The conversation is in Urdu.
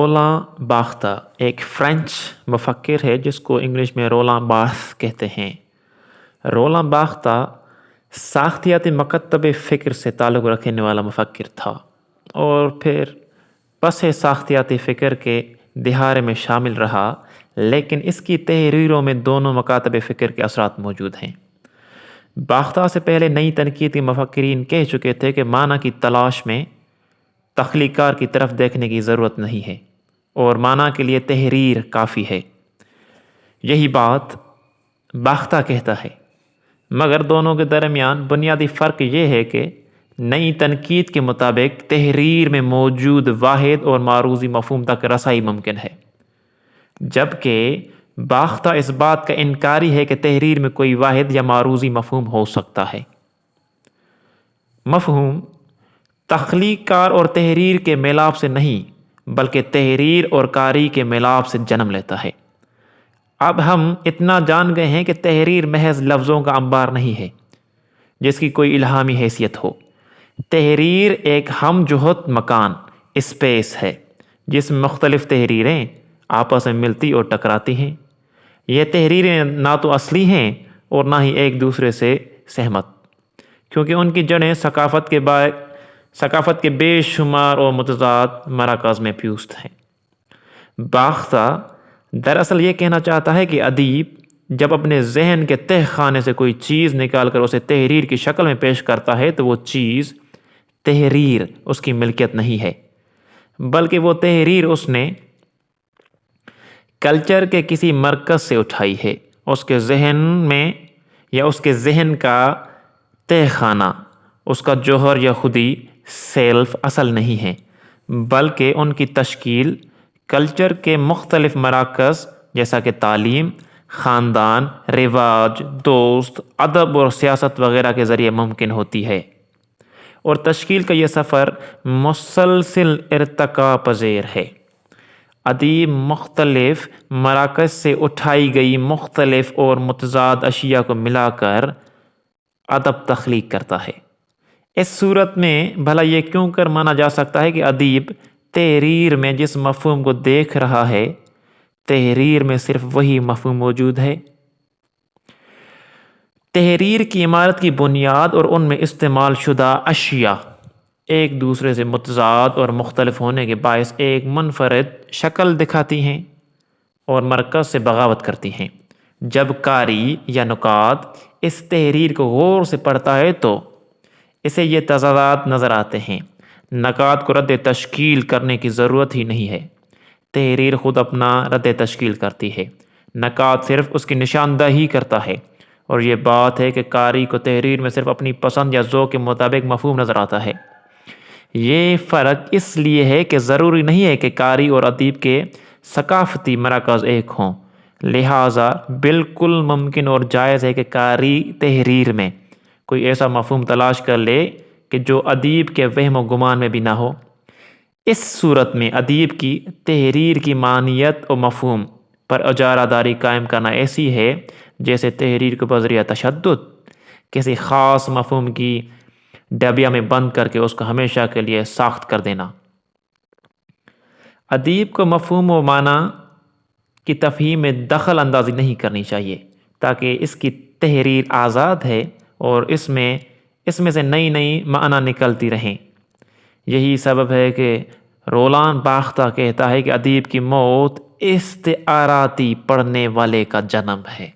رولاں باختہ ایک فرینچ مفکر ہے جس کو انگلش میں رولاں بارتھ کہتے ہیں۔ رولاں باختہ ساختیاتی مکتب فکر سے تعلق رکھنے والا مفکر تھا اور پھر پس ساختیاتی فکر کے دہارے میں شامل رہا، لیکن اس کی تحریروں میں دونوں مکاتب فکر کے اثرات موجود ہیں۔ باختہ سے پہلے نئی تنقیدی مفکرین کہہ چکے تھے کہ معنی کی تلاش میں تخلیق کار کی طرف دیکھنے کی ضرورت نہیں ہے اور معنی کے لیے تحریر کافی ہے۔ یہی بات باختہ کہتا ہے، مگر دونوں کے درمیان بنیادی فرق یہ ہے کہ نئی تنقید کے مطابق تحریر میں موجود واحد اور معروضی مفہوم تک رسائی ممکن ہے، جبکہ باختہ اس بات کا انکاری ہے کہ تحریر میں کوئی واحد یا معروضی مفہوم ہو سکتا ہے۔ مفہوم تخلیق کار اور تحریر کے میلاپ سے نہیں بلکہ تحریر اور کاری کے میلاپ سے جنم لیتا ہے۔ اب ہم اتنا جان گئے ہیں کہ تحریر محض لفظوں کا انبار نہیں ہے جس کی کوئی الہامی حیثیت ہو۔ تحریر ایک ہم جہت مکان اسپیس ہے جس میں مختلف تحریریں آپس میں ملتی اور ٹکراتی ہیں۔ یہ تحریریں نہ تو اصلی ہیں اور نہ ہی ایک دوسرے سے سہمت، کیونکہ ان کی جڑیں ثقافت کے بے شمار اور متضاد مراکز میں پیوست ہیں۔ باختہ دراصل یہ کہنا چاہتا ہے کہ ادیب جب اپنے ذہن کے تہ خانے سے کوئی چیز نکال کر اسے تحریر کی شکل میں پیش کرتا ہے تو وہ چیز تحریر اس کی ملکیت نہیں ہے، بلکہ وہ تحریر اس نے کلچر کے کسی مرکز سے اٹھائی ہے۔ اس کے ذہن میں یا اس کے ذہن کا تہ خانہ، اس کا جوہر یا خودی سیلف اصل نہیں ہے، بلکہ ان کی تشکیل کلچر کے مختلف مراکز جیسا کہ تعلیم، خاندان، رواج، دوست، ادب اور سیاست وغیرہ کے ذریعے ممکن ہوتی ہے، اور تشکیل کا یہ سفر مسلسل ارتقا پذیر ہے۔ ادیب مختلف مراکز سے اٹھائی گئی مختلف اور متضاد اشیاء کو ملا کر ادب تخلیق کرتا ہے۔ اس صورت میں بھلا یہ کیوں کر مانا جا سکتا ہے کہ ادیب تحریر میں جس مفہوم کو دیکھ رہا ہے تحریر میں صرف وہی مفہوم موجود ہے۔ تحریر کی عمارت کی بنیاد اور ان میں استعمال شدہ اشیاء ایک دوسرے سے متضاد اور مختلف ہونے کے باعث ایک منفرد شکل دکھاتی ہیں اور مرکز سے بغاوت کرتی ہیں۔ جب قاری یا نقاد اس تحریر کو غور سے پڑھتا ہے تو اسے یہ تضادات نظر آتے ہیں۔ نقاد کو رد تشکیل کرنے کی ضرورت ہی نہیں ہے، تحریر خود اپنا رد تشکیل کرتی ہے، نقاد صرف اس کی نشاندہی کرتا ہے، اور یہ بات ہے کہ قاری کو تحریر میں صرف اپنی پسند یا ذوق کے مطابق مفہوم نظر آتا ہے۔ یہ فرق اس لیے ہے کہ ضروری نہیں ہے کہ قاری اور ادیب کے ثقافتی مراکز ایک ہوں، لہٰذا بالکل ممکن اور جائز ہے کہ قاری تحریر میں کوئی ایسا مفہوم تلاش کر لے کہ جو ادیب کے وہم و گمان میں بھی نہ ہو۔ اس صورت میں ادیب کی تحریر کی معنیت و مفہوم پر اجارہ داری قائم کرنا ایسی ہے جیسے تحریر کو بذریعہ تشدد کسی خاص مفہوم کی ڈبیا میں بند کر کے اس کو ہمیشہ کے لیے ساخت کر دینا۔ ادیب کو مفہوم و معنی کی تفہیم میں دخل اندازی نہیں کرنی چاہیے، تاکہ اس کی تحریر آزاد ہے اور اس میں سے نئی معنی نکلتی رہیں۔ یہی سبب ہے کہ رولاں باختہ کہتا ہے کہ ادیب کی موت استعاراتی پڑھنے والے کا جنم ہے۔